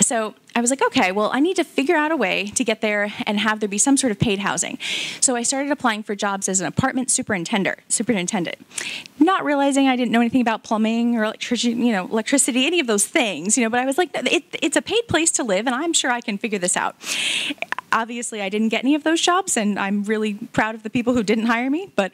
So I was like, okay, well, I need to figure out a way to get there and have there be some sort of paid housing. So I started applying for jobs as an apartment superintendent, not realizing I didn't know anything about plumbing or electricity, any of those things, but I was like, it's a paid place to live, and I'm sure I can figure this out. Obviously, I didn't get any of those jobs, and I'm really proud of the people who didn't hire me. But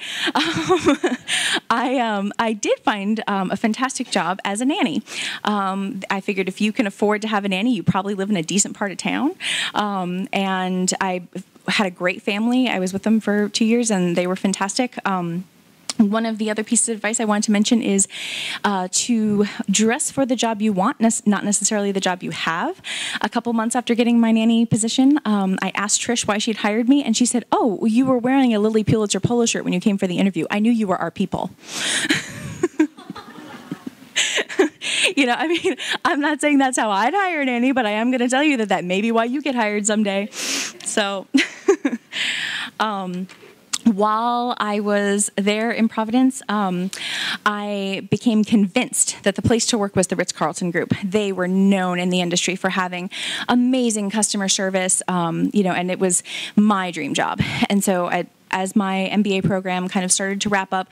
I did find a fantastic job as a nanny. I figured if you can afford to have a nanny, you probably live in a decent part of town. And I had a great family. I was with them for 2 years, and they were fantastic. One of the other pieces of advice I wanted to mention is to dress for the job you want, not necessarily the job you have. A couple months after getting my nanny position, I asked Trish why she'd hired me, and she said, oh, well, you were wearing a Lily Pulitzer polo shirt when you came for the interview. I knew you were our people. I'm not saying that's how I'd hire a nanny, but I am going to tell you that may be why you get hired someday. So... While I was there in Providence, I became convinced that the place to work was the Ritz-Carlton Group. They were known in the industry for having amazing customer service, and it was my dream job. And so as my MBA program kind of started to wrap up,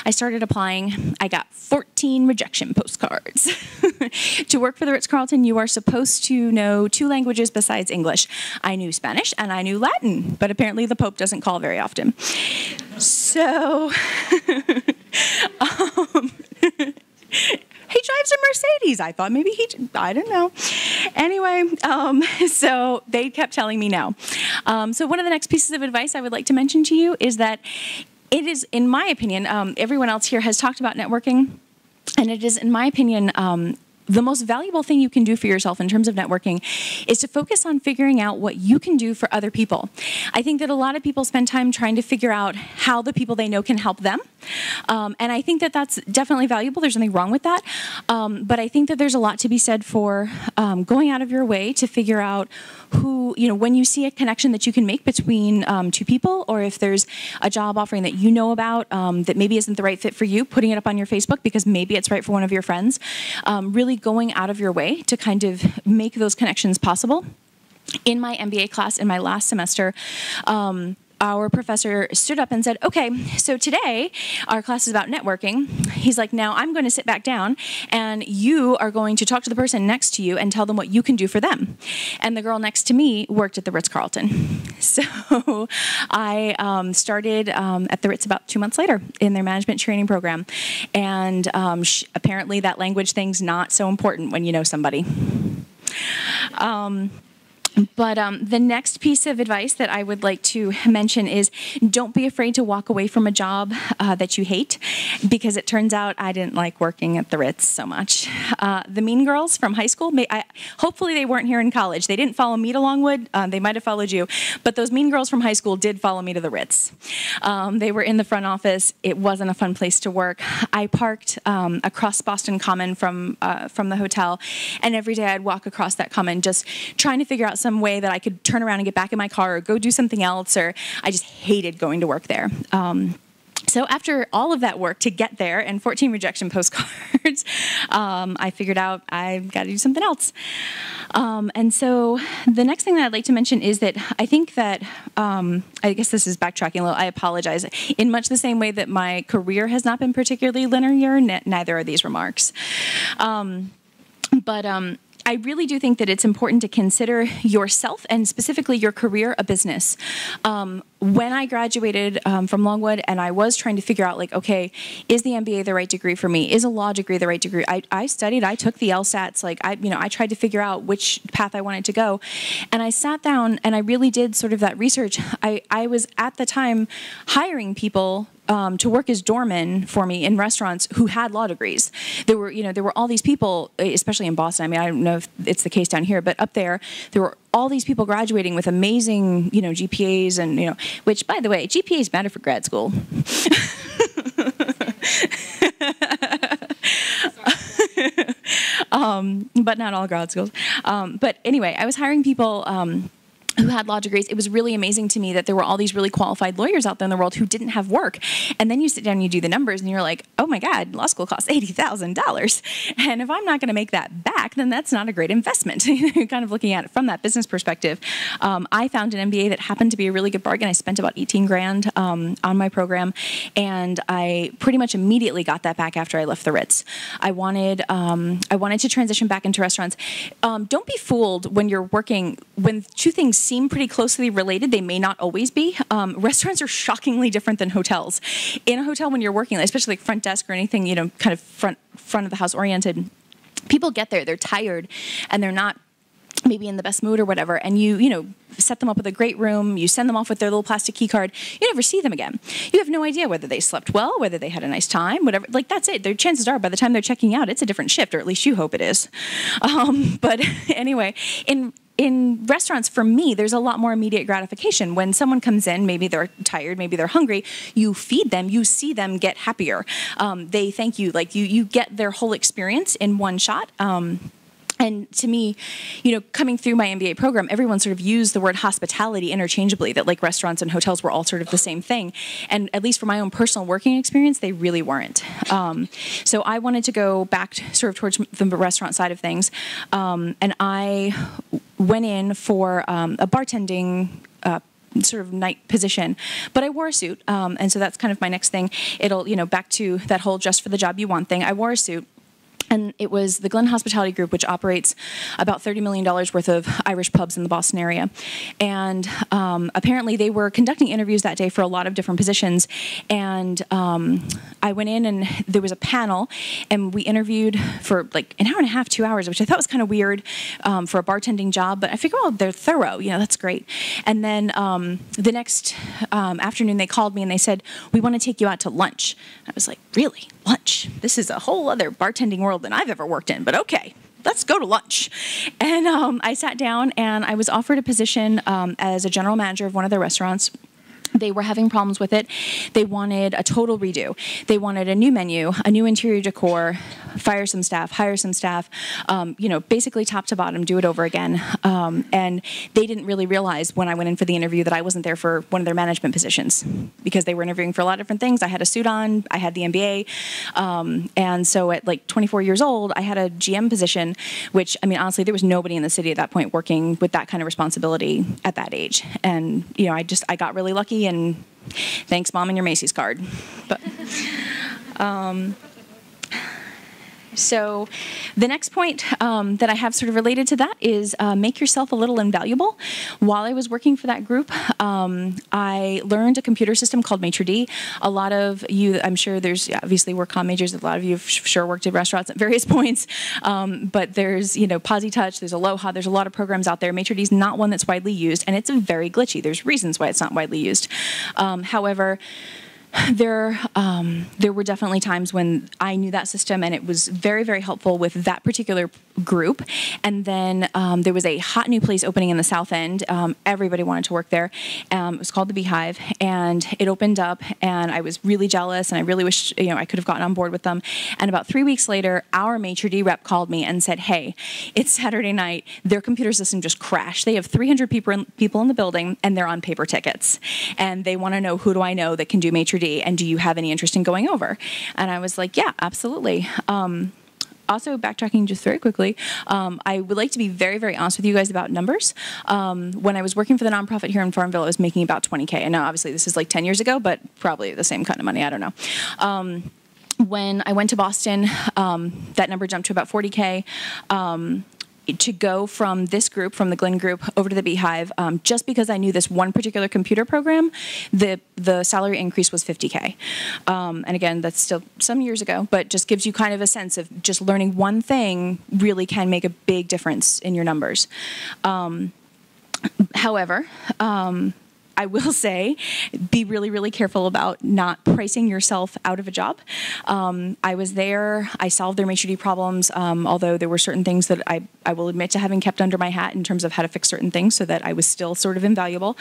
I started applying. I got 14 rejection postcards. To work for the Ritz-Carlton, you are supposed to know 2 languages besides English. I knew Spanish and I knew Latin, but apparently the Pope doesn't call very often. So, he drives a Mercedes. I thought maybe I don't know. Anyway, so they kept telling me no. So one of the next pieces of advice I would like to mention to you is that it is, in my opinion, everyone else here has talked about networking, and it is, in my opinion, the most valuable thing you can do for yourself in terms of networking is to focus on figuring out what you can do for other people. I think that a lot of people spend time trying to figure out how the people they know can help them. And I think that that's definitely valuable. There's nothing wrong with that. But I think that there's a lot to be said for going out of your way to figure out who, when you see a connection that you can make between 2 people, or if there's a job offering that you know about that maybe isn't the right fit for you, putting it up on your Facebook because maybe it's right for one of your friends, really going out of your way to kind of make those connections possible. In my MBA class in my last semester, our professor stood up and said, okay, so today our class is about networking. He's like, now I'm going to sit back down and you are going to talk to the person next to you and tell them what you can do for them. And the girl next to me worked at the Ritz-Carlton. So I started at the Ritz about 2 months later in their management training program. And apparently that language thing's not so important when you know somebody. But the next piece of advice that I would like to mention is don't be afraid to walk away from a job that you hate, because it turns out I didn't like working at the Ritz so much. The mean girls from high school, hopefully they weren't here in college. They didn't follow me to Longwood. They might have followed you. But those mean girls from high school did follow me to the Ritz. They were in the front office. It wasn't a fun place to work. I parked across Boston Common from the hotel, and every day I'd walk across that common just trying to figure out some way that I could turn around and get back in my car or go do something else, or I just hated going to work there. So after all of that work to get there and 14 rejection postcards, I figured out I've got to do something else. And so the next thing that I'd like to mention is that I think that, I guess this is backtracking a little, I apologize. In much the same way that my career has not been particularly linear, neither are these remarks. I really do think that it's important to consider yourself and specifically your career a business. When I graduated from Longwood and I was trying to figure out, like, okay, is the MBA the right degree for me? Is a law degree the right degree? I studied, I took the LSATs, like I tried to figure out which path I wanted to go. And I sat down and I really did sort of that research. I was at the time hiring people to work as doormen for me in restaurants who had law degrees. There were all these people, especially in Boston. I mean, I don't know if it's the case down here, but up there were all these people graduating with amazing, GPAs and, which, by the way, GPAs matter for grad school. But not all grad schools. But anyway, I was hiring people who had law degrees. It was really amazing to me that there were all these really qualified lawyers out there in the world who didn't have work. And then you sit down and you do the numbers and you're like, oh my God, law school costs $80,000. And if I'm not going to make that back, then that's not a great investment. You're kind of looking at it from that business perspective. I found an MBA that happened to be a really good bargain. I spent about 18 grand on my program, and I pretty much immediately got that back after I left the Ritz. I wanted to transition back into restaurants. Don't be fooled when you're working, when two things seem pretty closely related. They may not always be. Restaurants are shockingly different than hotels. In a hotel, when you're working, especially like front desk or anything, kind of front of the house oriented, people get there, they're tired, and they're not maybe in the best mood or whatever, and you set them up with a great room, you send them off with their little plastic key card, you never see them again. You have no idea whether they slept well, whether they had a nice time, whatever. Like, that's it. Their chances are by the time they're checking out, it's a different shift, or at least you hope it is. But anyway, in restaurants, for me, there's a lot more immediate gratification. When someone comes in, maybe they're tired, maybe they're hungry, you feed them, you see them get happier. They thank you, like you get their whole experience in one shot. And to me, coming through my MBA program, everyone sort of used the word hospitality interchangeably, that like restaurants and hotels were all sort of the same thing. And at least for my own personal working experience, they really weren't. So I wanted to go back sort of towards the restaurant side of things. And I went in for a bartending sort of night position, but I wore a suit. And so that's kind of my next thing. It'll, back to that whole just for the job you want thing. I wore a suit. And it was the Glen Hospitality Group, which operates about $30 million worth of Irish pubs in the Boston area. And apparently they were conducting interviews that day for a lot of different positions. And I went in and there was a panel, and we interviewed for like an hour and a half, 2 hours, which I thought was kind of weird for a bartending job. But I figured, oh, they're thorough. That's great. And then the next afternoon they called me and they said, we want to take you out to lunch. I was like, really? Lunch? This is a whole other bartending world than I've ever worked in, but okay, let's go to lunch. And I sat down and I was offered a position as a general manager of one of their restaurants. They were having problems with it. They wanted a total redo. They wanted a new menu, a new interior decor, fire some staff, hire some staff, basically top to bottom, do it over again. And they didn't really realize when I went in for the interview that I wasn't there for one of their management positions, because they were interviewing for a lot of different things. I had a suit on, I had the MBA. And so at like 24 years old, I had a GM position, which, I mean, honestly, there was nobody in the city at that point working with that kind of responsibility at that age. And, I got really lucky and thanks, Mom, and your Macy's card. But so the next point that I have sort of related to that is make yourself a little invaluable. While I was working for that group, I learned a computer system called Maitre D. A lot of you, I'm sure there's obviously work comm majors, a lot of you have sure worked at restaurants at various points, but there's, Posy Touch, there's Aloha, there's a lot of programs out there. Maitre D is not one that's widely used, and it's very glitchy. There's reasons why it's not widely used. However, there were definitely times when I knew that system, and it was very, very helpful with that particular group. And then there was a hot new place opening in the South End. Everybody wanted to work there. It was called the Beehive, and it opened up, and I was really jealous, and I really wish I could have gotten on board with them. And about 3 weeks later, our maitre d' rep called me and said, "Hey, it's Saturday night. Their computer system just crashed. They have 300 people in the building, and they're on paper tickets, and they want to know, who do I know that can do maitre d', and do you have any interest in going over?" And I was like, "Yeah, absolutely." Also, backtracking just very quickly, I would like to be very, very honest with you guys about numbers. When I was working for the nonprofit here in Farmville, I was making about 20K. And now, obviously, this is like 10 years ago, but probably the same kind of money. I don't know. When I went to Boston, that number jumped to about 40K. To go from this group, from the Glenn group, over to the Beehive, just because I knew this one particular computer program, the salary increase was 50K. And again, that's still some years ago, but just gives you kind of a sense of just learning one thing really can make a big difference in your numbers. However, I will say, be really, really careful about not pricing yourself out of a job. I was there. I solved their maitre d' problems, although there were certain things that I will admit to having kept under my hat in terms of how to fix certain things so that I was still sort of invaluable.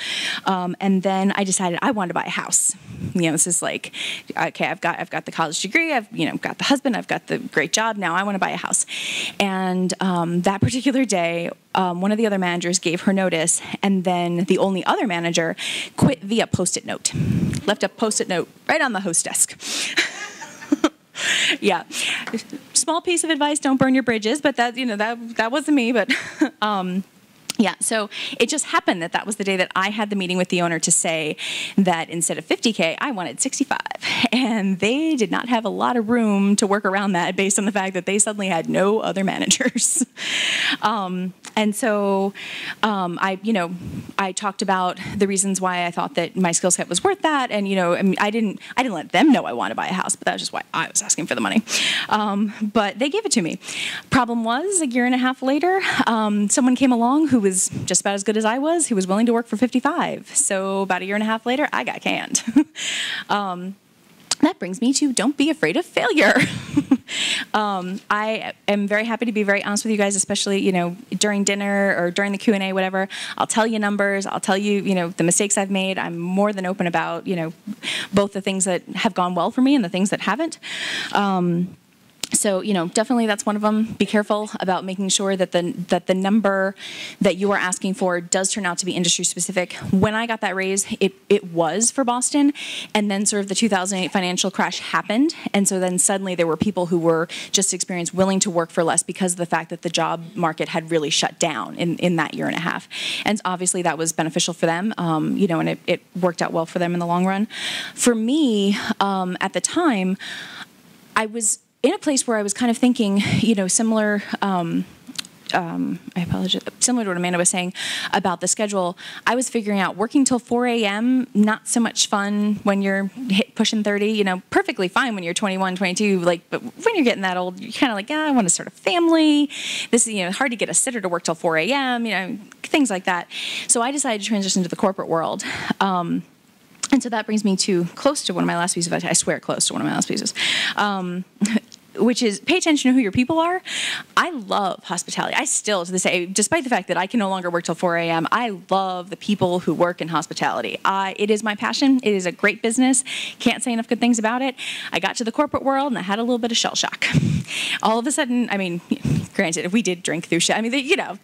And then I decided I wanted to buy a house. This is like, okay, I've got the college degree. I've got the husband. I've got the great job. Now I want to buy a house. And that particular day, one of the other managers gave her notice, and then the only other manager quit via Post-it note. Left a Post-it note right on the host desk. Yeah, small piece of advice: don't burn your bridges. But that wasn't me. But yeah, so it just happened that was the day that I had the meeting with the owner to say that instead of 50K, I wanted 65. And they did not have a lot of room to work around that based on the fact that they suddenly had no other managers. And so I talked about the reasons why I thought that my skill set was worth that. And, I didn't let them know I wanted to buy a house, but that was just why I was asking for the money. But they gave it to me. Problem was, a year and a half later, someone came along who was just about as good as I was, who was willing to work for 55. So about a year and a half later, I got canned. That brings me to don't be afraid of failure. I am very happy to be very honest with you guys, especially, during dinner or during the Q&A, whatever. I'll tell you numbers. I'll tell you, the mistakes I've made. I'm more than open about, both the things that have gone well for me and the things that haven't. So, definitely that's one of them. Be careful about making sure that the number that you are asking for does turn out to be industry specific. When I got that raise, it was for Boston, and then sort of the 2008 financial crash happened, and so then suddenly there were people who were just experienced willing to work for less because of the fact that the job market had really shut down in that year and a half. And obviously that was beneficial for them, and it worked out well for them in the long run. For me, at the time, I was in a place where I was kind of thinking, similar, I apologize, similar to what Amanda was saying about the schedule. I was figuring out working till 4 a.m., not so much fun when you're pushing 30, perfectly fine when you're 21, 22, but when you're getting that old, you're kind of like, I want to start a family. This is, hard to get a sitter to work till 4 a.m., things like that. So I decided to transition to the corporate world. And so that brings me to close to one of my last pieces. I swear close to one of my last pieces. Which is pay attention to who your people are. I love hospitality. I still, to this day, despite the fact that I can no longer work till 4 a.m., I love the people who work in hospitality. It is my passion. It is a great business. Can't say enough good things about it. I got to the corporate world and I had a little bit of shell shock. All of a sudden, granted, if we did drink through shit,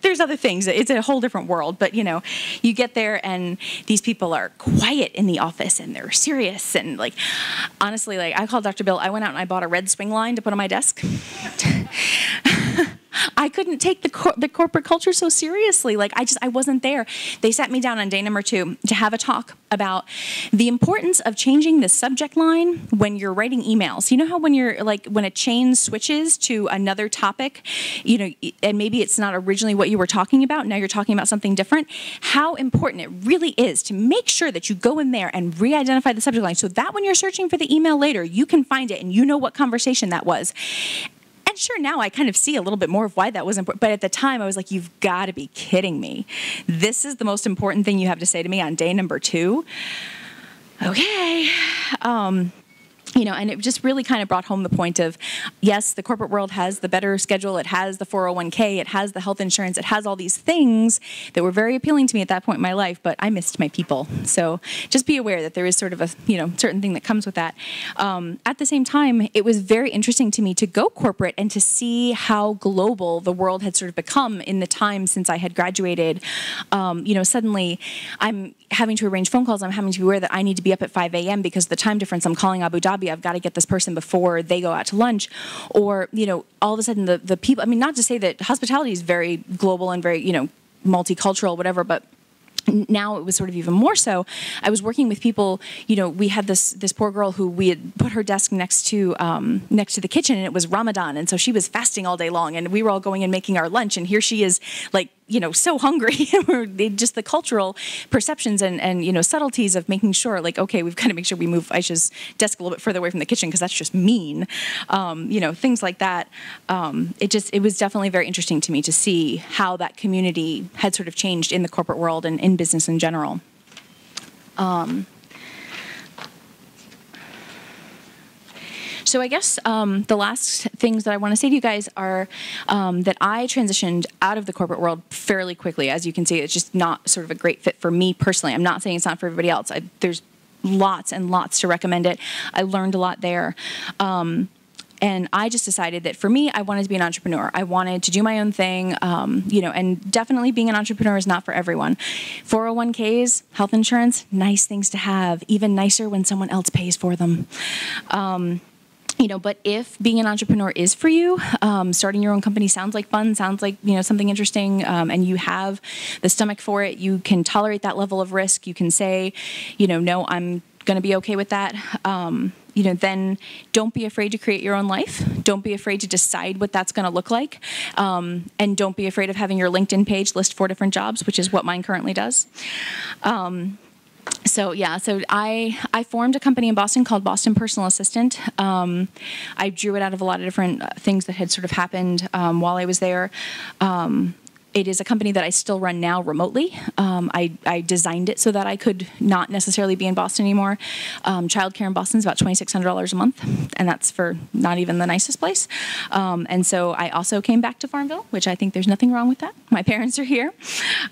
there's other things. It's a whole different world. But, you get there and these people are quiet in the office and they're serious. And, honestly, I called Dr. Bill. I went out and I bought a red swing line to put on my desk. I couldn't take the corporate culture so seriously. Like I wasn't there. They sat me down on day number 2 to have a talk about the importance of changing the subject line when you're writing emails. You know how when you're like, when a chain switches to another topic, you know, and maybe it's not originally what you were talking about, now you're talking about something different, how important it really is to make sure that you go in there and re-identify the subject line so that when you're searching for the email later, you can find it and you know what conversation that was. And sure, now I kind of see a little bit more of why that was important. But at the time, I was like, you've got to be kidding me. This is the most important thing you have to say to me on day number 2? Okay. You know, and it just really kind of brought home the point of, yes, the corporate world has the better schedule. It has the 401k. It has the health insurance. It has all these things that were very appealing to me at that point in my life, but I missed my people. So just be aware that there is sort of a, you know, certain thing that comes with that. At the same time, it was very interesting to me to go corporate and to see how global the world had sort of become in the time since I had graduated. You know, suddenly I'm having to arrange phone calls. I'm having to be aware that I need to be up at 5 a.m. because the time difference, I'm calling Abu Dhabi. I've got to get this person before they go out to lunch. Or, you know, all of a sudden the people, I mean, not to say that hospitality is very global and very, you know, multicultural, whatever, but now it was sort of even more so. I was working with people, you know, we had this poor girl who we had put her desk next to the kitchen, and it was Ramadan. And so she was fasting all day long, and we were all going and making our lunch. And here she is, like, you know, so hungry. Just the cultural perceptions and, you know, subtleties of making sure, like, okay, we've got to make sure we move Aisha's desk a little bit further away from the kitchen because that's just mean. You know, things like that. It was definitely very interesting to me to see how that community had sort of changed in the corporate world and in business in general. So I guess the last things that I want to say to you guys are that I transitioned out of the corporate world fairly quickly. As you can see, it's just not sort of a great fit for me personally. I'm not saying it's not for everybody else. There's lots and lots to recommend it. I learned a lot there. And I just decided that for me, I wanted to be an entrepreneur. I wanted to do my own thing, you know, and definitely being an entrepreneur is not for everyone. 401ks, health insurance, nice things to have, even nicer when someone else pays for them. You know, but if being an entrepreneur is for you, starting your own company sounds like fun, sounds like, you know, something interesting, and you have the stomach for it, you can tolerate that level of risk, you can say, you know, no, I'm going to be okay with that. You know, then don't be afraid to create your own life. Don't be afraid to decide what that's going to look like. And don't be afraid of having your LinkedIn page list 4 different jobs, which is what mine currently does. So I formed a company in Boston called Boston Personal Assistant. I drew it out of a lot of different things that had sort of happened while I was there. It is a company that I still run now remotely. I designed it so that I could not necessarily be in Boston anymore. Childcare in Boston is about $2,600 a month, and that's for not even the nicest place. And so I also came back to Farmville, which I think there's nothing wrong with that. My parents are here.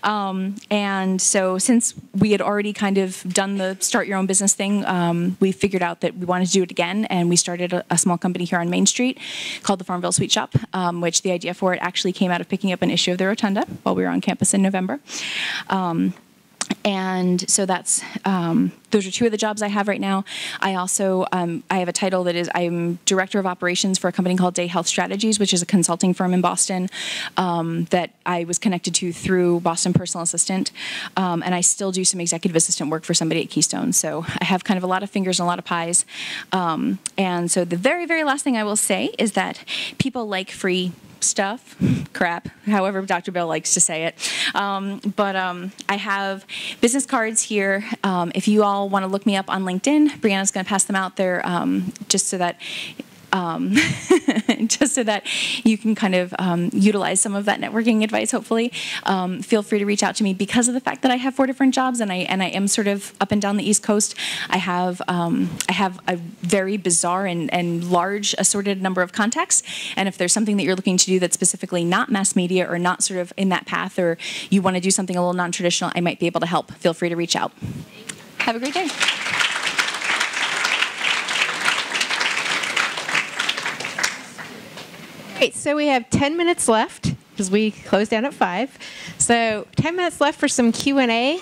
And so since we had already kind of done the start your own business thing, we figured out that we wanted to do it again, and we started a small company here on Main Street called the Farmville Sweet Shop, which the idea for it actually came out of picking up an issue of the Rotunda while we were on campus in November. And so that's those are 2 of the jobs I have right now. I also I have a title that is I'm director of operations for a company called Day Health Strategies, which is a consulting firm in Boston that I was connected to through Boston Personal Assistant, and I still do some executive assistant work for somebody at Keystone. So I have kind of a lot of fingers and a lot of pies. And so the very, very last thing I will say is that people like free stuff, crap, however Dr. Bill likes to say it. But I have business cards here. If you all want to look me up on LinkedIn, Brianna's going to pass them out there just so that you can kind of utilize some of that networking advice, hopefully. Feel free to reach out to me. Because of the fact that I have 4 different jobs and I am sort of up and down the East Coast, I have a very bizarre and large assorted number of contacts. And if there's something that you're looking to do that's specifically not mass media or not sort of in that path, or you want to do something a little non-traditional, I might be able to help. Feel free to reach out. Have a great day. Great, so we have 10 minutes left because we closed down at 5. So 10 minutes left for some Q&A.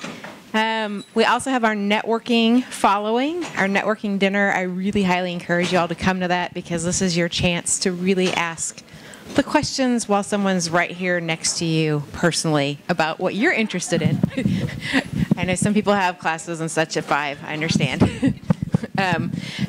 We also have our networking following, our networking dinner. I really highly encourage you all to come to that because this is your chance to really ask the questions while someone's right here next to you personally about what you're interested in. I know some people have classes and such at 5, I understand.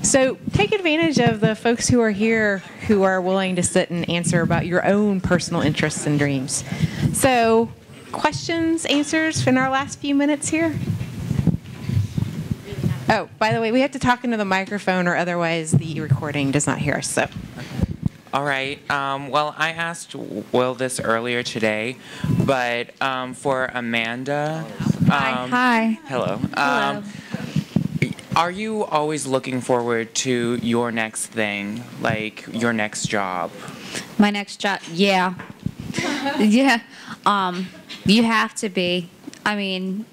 So take advantage of the folks who are here who are willing to sit and answer about your own personal interests and dreams. So questions, answers in our last few minutes here? Oh, by the way, we have to talk into the microphone or otherwise the recording does not hear us. So. All right. Well, I asked Will this earlier today, but for Amanda. Hi. Hello. Hello. Are you always looking forward to your next thing, like your next job? My next job, yeah. Yeah. You have to be. I mean,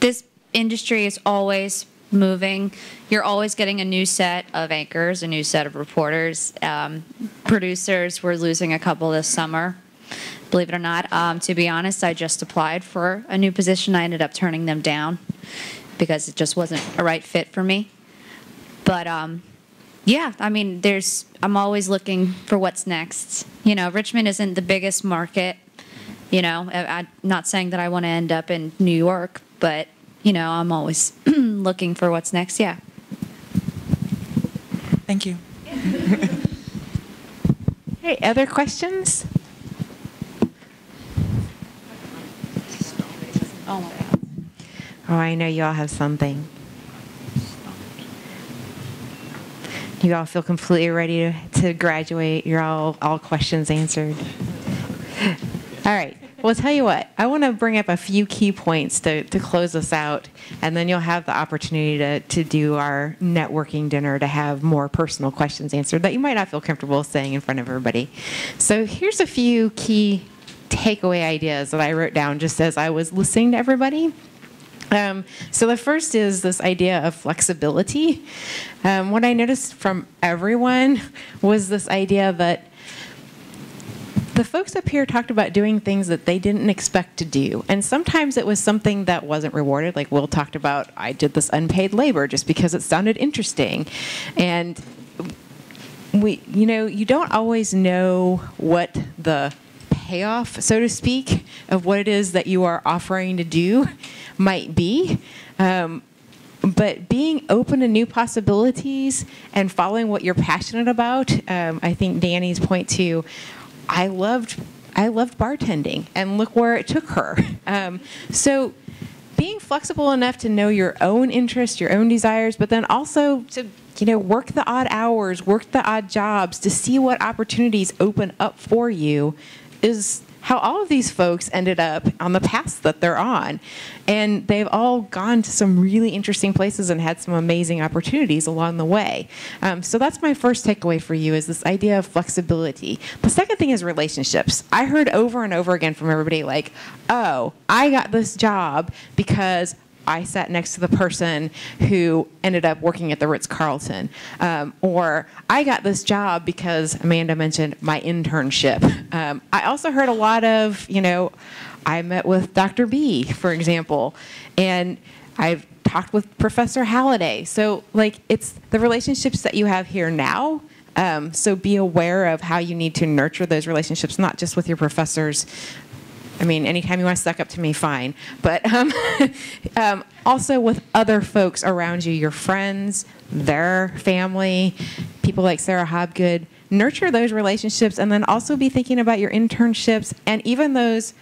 this industry is always moving. You're always getting a new set of anchors, a new set of reporters. Producers, we're losing a couple this summer, believe it or not. To be honest, I just applied for a new position. I ended up turning them down because it just wasn't a right fit for me. But yeah, I mean, I'm always looking for what's next. You know, Richmond isn't the biggest market. You know, I'm not saying that I want to end up in New York, but you know, I'm always looking for what's next. Yeah. Thank you. Hey, other questions? Oh my God. Oh, I know you all have something. You all feel completely ready to graduate. You're all questions answered. All right. Well, tell you what, I want to bring up a few key points to close us out, and then you'll have the opportunity to do our networking dinner to have more personal questions answered that you might not feel comfortable saying in front of everybody. So here's a few key takeaway ideas that I wrote down just as I was listening to everybody. So the first is this idea of flexibility. What I noticed from everyone was this idea that the folks up here talked about doing things that they didn't expect to do. And sometimes it was something that wasn't rewarded. Like Will talked about, I did this unpaid labor just because it sounded interesting. And you don't always know what the payoff, so to speak, of what it is that you are offering to do might be. But being open to new possibilities and following what you're passionate about, I think Danny's point to, I loved bartending, and look where it took her. So being flexible enough to know your own interests, your own desires, but then also to work the odd hours, work the odd jobs to see what opportunities open up for you is how all of these folks ended up on the paths that they're on. And they've all gone to some really interesting places and had some amazing opportunities along the way. So that's my first takeaway for you, is this idea of flexibility. The second thing is relationships. I heard over and over again from everybody like, oh, I got this job because I sat next to the person who ended up working at the Ritz-Carlton. Or I got this job because Amanda mentioned my internship. I also heard a lot of, I met with Dr. B, for example, and I've talked with Professor Halliday. So, it's the relationships that you have here now. So be aware of how you need to nurture those relationships, not just with your professors. I mean, anytime you want to suck up to me, fine. But also with other folks around you, your friends, their family, people like Sarah Hobgood. Nurture those relationships, and then also be thinking about your internships and even those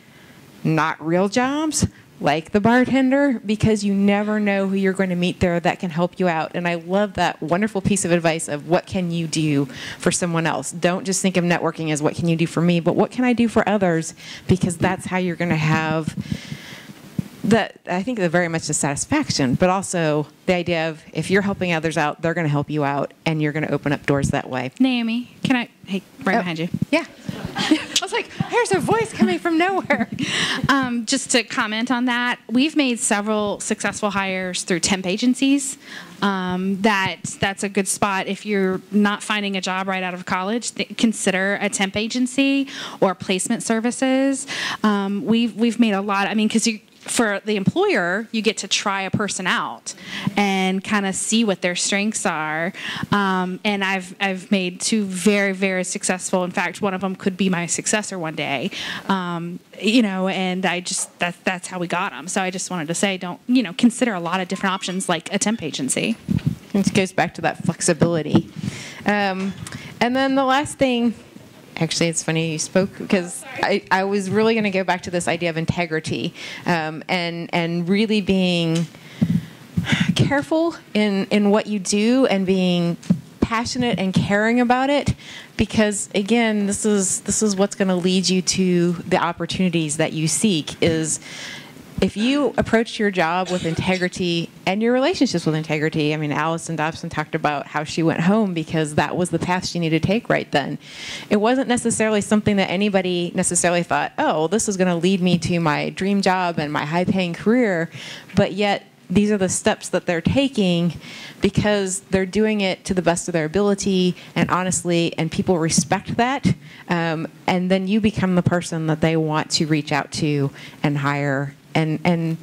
not real jobs, like the bartender, because you never know who you're going to meet there that can help you out. And I love that wonderful piece of advice of what can you do for someone else. Don't just think of networking as what can you do for me, but what can I do for others, because that's how you're going to have that, I think, very much the satisfaction, but also the idea of if you're helping others out, they're going to help you out, and you're going to open up doors that way. Naomi, hey, right behind you. Yeah. I was like, there's a voice coming from nowhere. Just to comment on that, we've made several successful hires through temp agencies. That's a good spot. If you're not finding a job right out of college, consider a temp agency or placement services. We've made a lot. I mean, because for the employer, you get to try a person out and kind of see what their strengths are. And I've made 2 very, very successful. In fact, one of them could be my successor one day. And I just that's how we got them. So I just wanted to say, don't consider a lot of different options like a temp agency. It goes back to that flexibility. And then the last thing. Actually, it's funny you spoke because I was really going to go back to this idea of integrity and really being careful in what you do and being passionate and caring about it, because again, this is what's going to lead you to the opportunities that you seek. Is if you approach your job with integrity and your relationships with integrity. I mean, Allison Dobson talked about how she went home because that was the path she needed to take right then. It wasn't necessarily something that anybody necessarily thought, oh, this is going to lead me to my dream job and my high-paying career, but yet these are the steps that they're taking because they're doing it to the best of their ability and honestly, and people respect that. And then you become the person that they want to reach out to and hire. And